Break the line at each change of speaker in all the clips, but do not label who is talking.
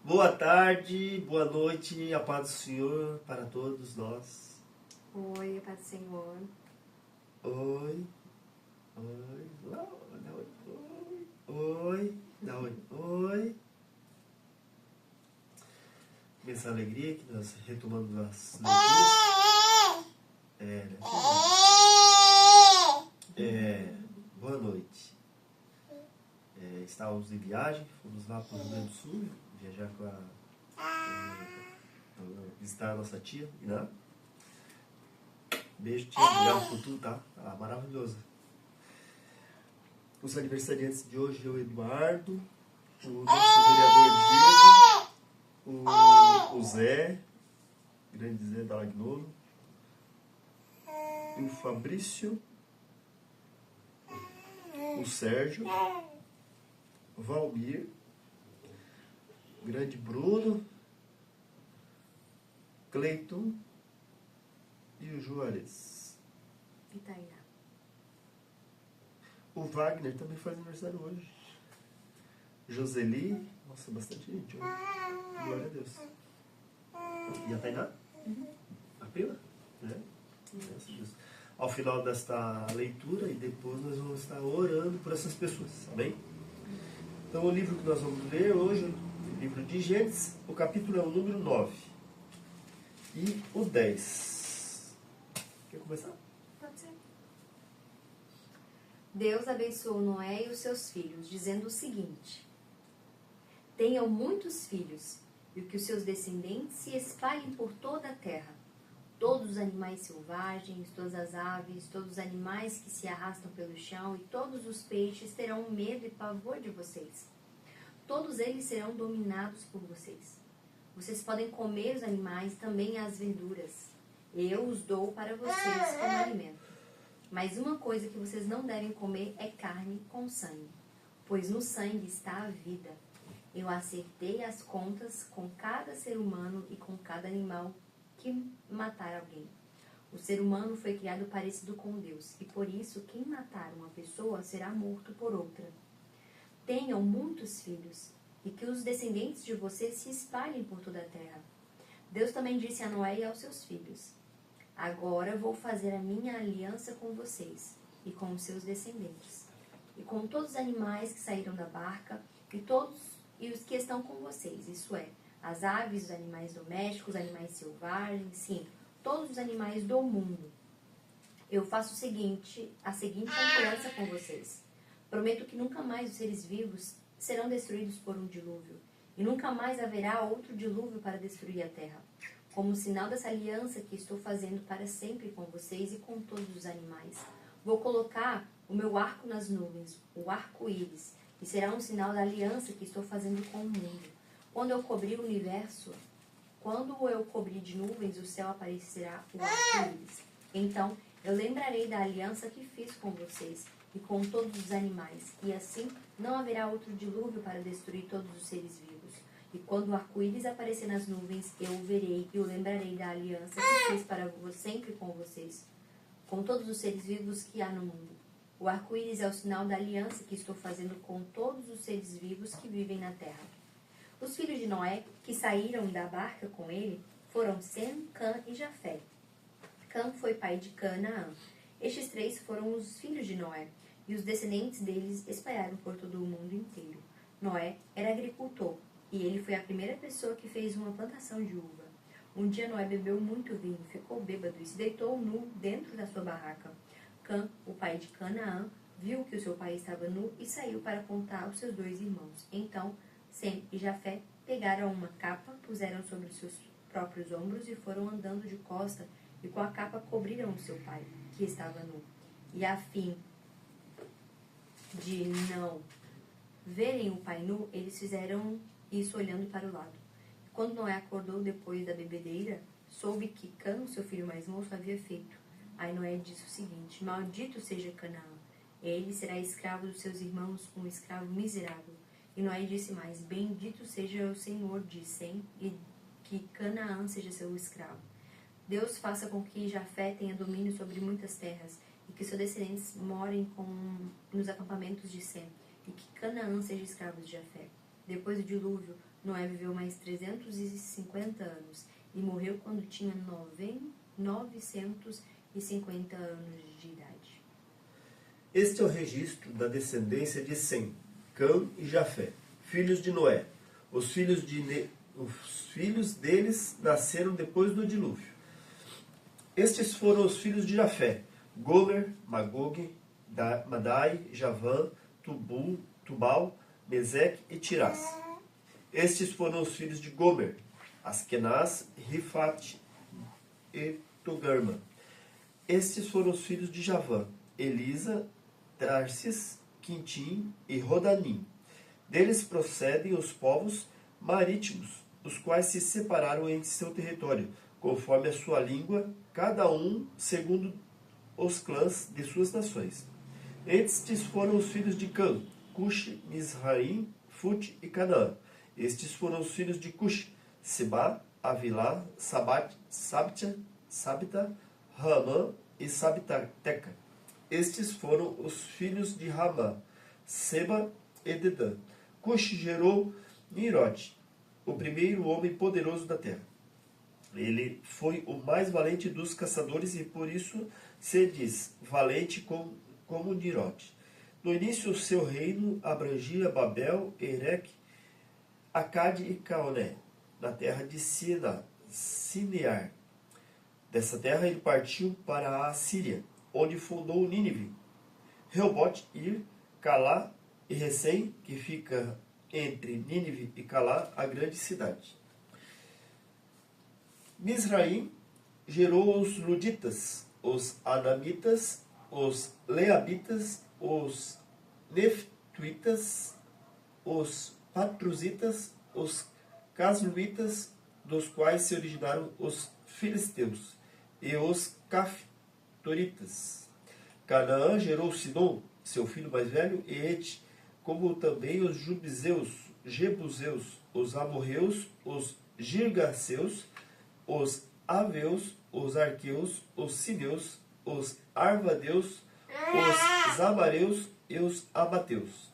Boa tarde, boa noite, a paz do Senhor para todos nós.
Oi, a paz do Senhor.
Oi, oi, dá oi, oi, dá oi, oi. Começa a alegria que nós retomamos as leituras. Boa noite. Estávamos em viagem, fomos lá para o Rio Grande do Sul, viajar visitar a nossa tia, Iná. Beijo, tia, obrigado por tudo, tá? Maravilhoso. Os aniversariantes de hoje é o Eduardo, o nosso vereador Diego, o Zé, grande Zé da Lagnolo, o Fabrício, o Sérgio, o Valmir, o grande Bruno, Cleiton e o Juarez.
E Tainá.
O Wagner também faz aniversário hoje. Joseli, nossa, bastante gente hoje. Glória a Deus. E a Tainá? A Pila? Graças a Deus. Ao final desta leitura, e depois nós vamos estar orando por essas pessoas, tá bem? Então o livro que nós vamos ler hoje, o livro de Gênesis, o capítulo é o número 9 e o 10. Quer começar?
Pode ser. Deus abençoou Noé e os seus filhos, dizendo o seguinte: tenham muitos filhos, e que os seus descendentes se espalhem por toda a terra. Todos os animais selvagens, todas as aves, todos os animais que se arrastam pelo chão e todos os peixes terão medo e pavor de vocês. Todos eles serão dominados por vocês. Vocês podem comer os animais, também as verduras. Eu os dou para vocês como alimento. Mas uma coisa que vocês não devem comer é carne com sangue, pois no sangue está a vida. Eu acertei as contas com cada ser humano e com cada animal que matar alguém. O ser humano foi criado parecido com Deus, e por isso quem matar uma pessoa será morto por outra. Tenham muitos filhos, e que os descendentes de vocês se espalhem por toda a terra. Deus também disse a Noé e aos seus filhos: agora vou fazer a minha aliança com vocês, e com os seus descendentes, e com todos os animais que saíram da barca, e os que estão com vocês, isso é, as aves, os animais domésticos, os animais selvagens, sim, todos os animais do mundo. Eu faço a seguinte aliança com vocês. Prometo que nunca mais os seres vivos serão destruídos por um dilúvio, e nunca mais haverá outro dilúvio para destruir a terra. Como sinal dessa aliança que estou fazendo para sempre com vocês e com todos os animais, vou colocar o meu arco nas nuvens, o arco-íris, e será um sinal da aliança que estou fazendo com o mundo. Quando eu cobrir de nuvens, o céu aparecerá o arco-íris. Então, eu lembrarei da aliança que fiz com vocês e com todos os animais, e assim não haverá outro dilúvio para destruir todos os seres vivos. E quando o arco-íris aparecer nas nuvens, eu o verei e o lembrarei da aliança que fiz para sempre com vocês, com todos os seres vivos que há no mundo. O arco-íris é o sinal da aliança que estou fazendo com todos os seres vivos que vivem na terra. Os filhos de Noé, que saíram da barca com ele, foram Sem, Cã e Jafé. Cã foi pai de Canaã. Estes três foram os filhos de Noé, e os descendentes deles espalharam por todo o mundo inteiro. Noé era agricultor, e ele foi a primeira pessoa que fez uma plantação de uva. Um dia Noé bebeu muito vinho, ficou bêbado e se deitou nu dentro da sua barraca. Cã, o pai de Canaã, viu que o seu pai estava nu e saiu para contar aos seus dois irmãos. Então, Sem e Jafé pegaram uma capa, puseram sobre os seus próprios ombros e foram andando de costa, e com a capa cobriram o seu pai, que estava nu. E a fim de não verem o pai nu, eles fizeram isso olhando para o lado. Quando Noé acordou depois da bebedeira, soube que Cã, seu filho mais moço, havia feito. Aí Noé disse o seguinte: maldito seja Canaã, ele será escravo dos seus irmãos, um escravo miserável. E Noé disse mais: bendito seja o Senhor de Sem, e que Canaã seja seu escravo. Deus faça com que Jafé tenha domínio sobre muitas terras, e que seus descendentes morem nos acampamentos de Sem, e que Canaã seja escravo de Jafé. Depois do dilúvio, Noé viveu mais 350 anos e morreu quando tinha 950 anos de idade.
Este é o registro da descendência de Sem, Cã e Jafé, filhos de Noé. Os filhos deles nasceram depois do dilúvio. Estes foram os filhos de Jafé: Gomer, Magog, Madai, Javã, Tubal, Meseque e Tirás. Estes foram os filhos de Gomer: Askenaz, Rifat e Togarma. Estes foram os filhos de Javã: Elisa, Tarsis, Quintim e Rodanim. Deles procedem os povos marítimos, os quais se separaram em seu território, conforme a sua língua, cada um segundo os clãs de suas nações. Estes foram os filhos de Cã: Cush, Mizraim, Fut e Canaã. Estes foram os filhos de Cush: Seba, Avilá, Sabita, Ramã e Sabiteca. Estes foram os filhos de Ramá: Seba e Dedã. Cush gerou Nimrod, o primeiro homem poderoso da terra. Ele foi o mais valente dos caçadores e por isso se diz valente como Nimrod. No início, o seu reino abrangia Babel, Erech, Acade e Caoné, na terra de Sinear. Dessa terra ele partiu para a Síria, onde fundou Nínive, Reobote, Ir, Calá e Recém, que fica entre Nínive e Calá, a grande cidade. Mizraim gerou os Luditas, os Anamitas, os Leabitas, os Neftuitas, os Patruzitas, os Casluitas, dos quais se originaram os Filisteus, e os Caftoritas. Canaã gerou Sidom, seu filho mais velho, e Et, como também os Jebuseus, os Amorreus, os Girgaceus, os Aveus, os Arqueus, os Sineus, os Arvadeus, os Zamareus e os Abateus.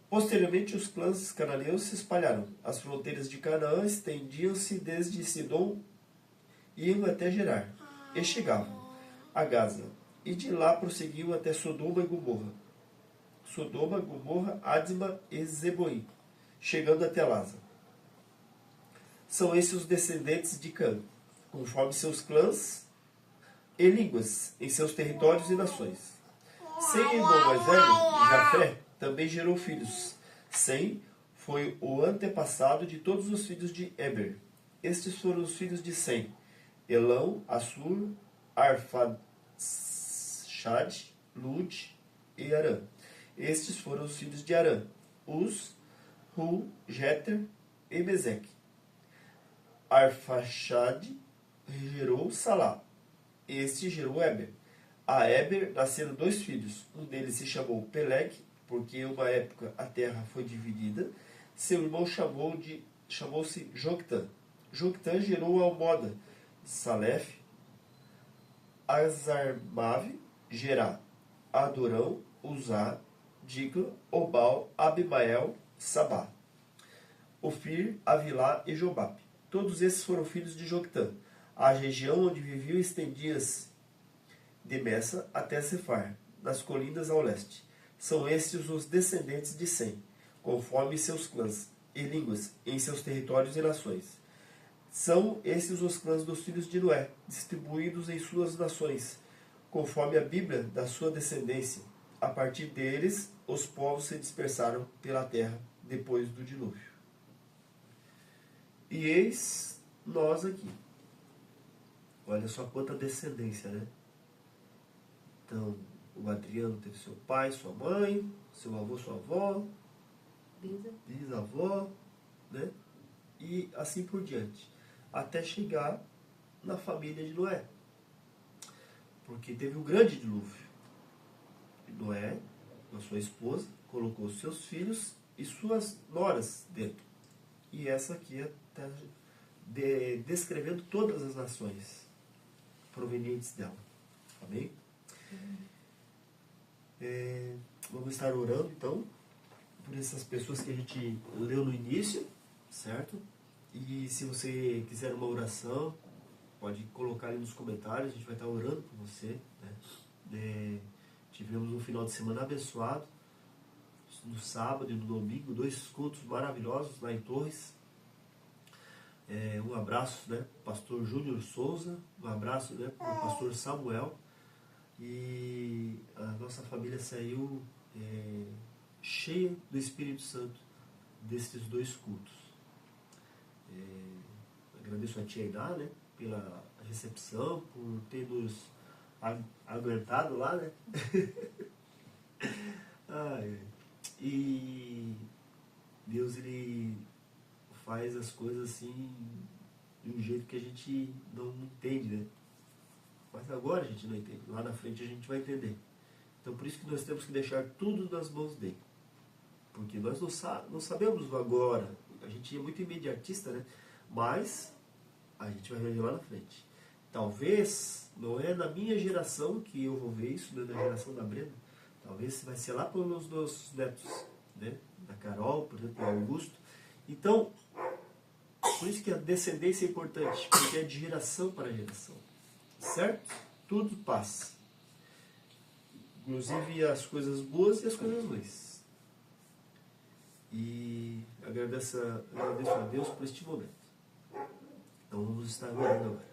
Posteriormente, os clãs cananeus se espalharam. As fronteiras de Canaã estendiam-se desde Sidom e iam até Gerar, e chegavam a Gaza, e de lá prosseguiam até Sodoma e Gomorra. Sodoma, Gomorra, Adma e Zeboim, chegando até Lasa. São esses os descendentes de Cã, conforme seus clãs e línguas, em seus territórios e nações. Sem irmão mais velho, Jafé, também gerou filhos. Sem foi o antepassado de todos os filhos de Eber. Estes foram os filhos de Sem: Elão, Assur, Arfaxad, Lud e Arã. Estes foram os filhos de Arã: Uz, Hu, Jeter e Meseque. Arfaxad gerou Salá. Este gerou Eber. A Eber nasceram 2 filhos. Um deles se chamou Peleg, porque em uma época a terra foi dividida. Seu irmão chamou-se Joctã. Joctã gerou Almoda, Salef, Azarmave, Gerá, Adorão, Uzá, Digla, Obal, Abimael, Sabá, Ofir, Avilá e Jobabe. Todos esses foram filhos de Joctã. A região onde vivia estendia-se de Messa até Sefar, nas colinas ao leste. São estes os descendentes de Sem, conforme seus clãs e línguas, em seus territórios e nações. São esses os clãs dos filhos de Noé, distribuídos em suas nações, conforme a Bíblia da sua descendência. A partir deles, os povos se dispersaram pela terra depois do dilúvio. E eis nós aqui. Olha só quanta descendência, né? Então, o Adriano teve seu pai, sua mãe, seu avô, sua avó, bisavó, né? E assim por diante. Até chegar na família de Noé. Porque teve um grande dilúvio. Noé, com a sua esposa, colocou seus filhos e suas noras dentro. E essa aqui está descrevendo todas as nações provenientes dela. Amém? Vamos estar orando, então, por essas pessoas que a gente leu no início, certo? E se você quiser uma oração, pode colocar ali nos comentários, a gente vai estar orando por você, né? Tivemos um final de semana abençoado, no sábado e no domingo, 2 cultos maravilhosos lá em Torres. Um abraço, né, para o pastor Júnior Souza, um abraço, né, para o pastor Samuel. E a nossa família saiu cheia do Espírito Santo desses 2 cultos. Agradeço a tia Iná, né, pela recepção, por ter nos aguentado lá, né? E Deus, ele faz as coisas assim de um jeito que a gente não entende, né? Mas agora a gente não entende, lá na frente a gente vai entender. Então por isso que nós temos que deixar tudo nas mãos dele. Porque nós não sabemos agora, a gente é muito imediatista, né? Mas a gente vai ver lá na frente. Talvez não é na minha geração que eu vou ver isso, né? Na geração da Brenda. Talvez vai ser lá pelos nossos netos, né? Da Carol, por exemplo, do Augusto. Então, por isso que a descendência é importante, porque é de geração para geração. Certo? Tudo passa. Inclusive as coisas boas e as coisas ruins. E agradeço a Deus por este momento. Então vamos estar orando agora.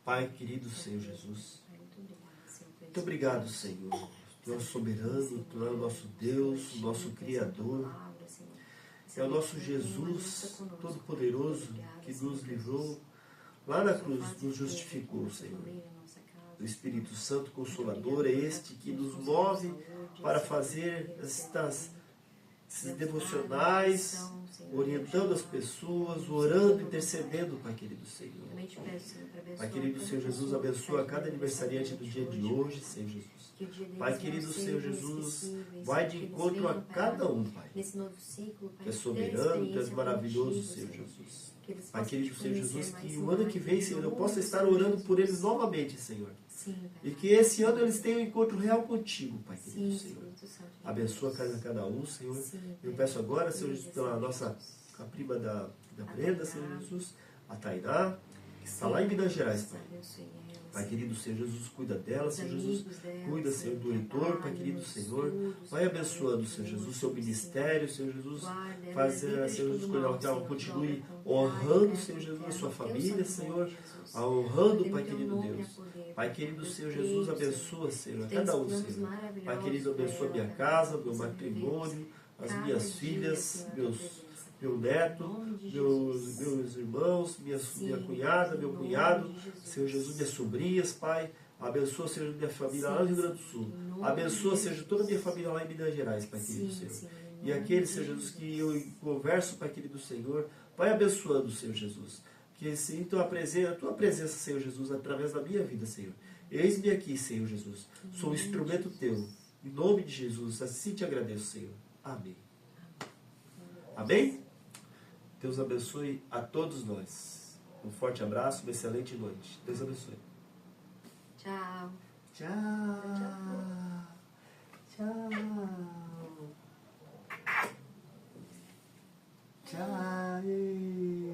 Pai querido Senhor Jesus, muito obrigado, Senhor. Tu és soberano, Tu és o nosso Deus, o nosso Criador. É o nosso Jesus Todo-Poderoso que nos livrou lá na cruz, nos justificou, Senhor. O Espírito Santo Consolador é este que nos move para fazer esses devocionais, orientando as pessoas, orando, intercedendo, Pai querido Senhor. Pai querido Senhor Jesus, abençoa cada aniversariante do dia de hoje, Senhor Jesus. Pai querido Senhor Jesus, vai de encontro a cada um, Pai. Tu és soberano, Tu és maravilhoso, Senhor Jesus. Pai querido Senhor Jesus, que o ano que vem, Senhor, eu possa estar orando por eles novamente, Senhor. E que esse ano eles tenham um encontro real contigo, Pai querido Senhor. Abençoa cada um, Senhor. Eu peço agora, Senhor Jesus, pela a prima da Brenda, Senhor Jesus, a Tainá, que está lá em Minas Gerais, Pai. Pai querido Senhor Jesus, cuida dela, Senhor Jesus, cuida, Senhor, do Heitor, Pai querido Senhor, vai abençoando, Senhor Jesus, seu ministério, Senhor Jesus, faz, Senhor Jesus, que ela continue honrando, Senhor Jesus, a sua família, Senhor, honrando, Pai querido Deus. Pai querido Senhor Jesus, abençoa, Senhor, a cada um, Senhor. Pai querido, abençoa minha casa, meu matrimônio, as minhas filhas, meu neto, meus irmãos, minha cunhada, meu cunhado, Senhor Jesus, minhas sobrinhas, Pai. Abençoa, Senhor, minha família lá no Rio Grande do Sul. Abençoa, Senhor, toda a minha família lá em Minas Gerais, Pai querido Senhor. E aqueles, Senhor Jesus, que eu converso, Pai querido Senhor, vai abençoando, Senhor Jesus. Que sinto a tua presença, Senhor Jesus, através da minha vida, Senhor. Eis-me aqui, Senhor Jesus. Sou um instrumento teu. Em nome de Jesus, assim te agradeço, Senhor. Amém. Amém? Deus abençoe a todos nós. Um forte abraço, uma excelente noite. Deus abençoe.
Tchau.
Tchau. Tchau. Tchau.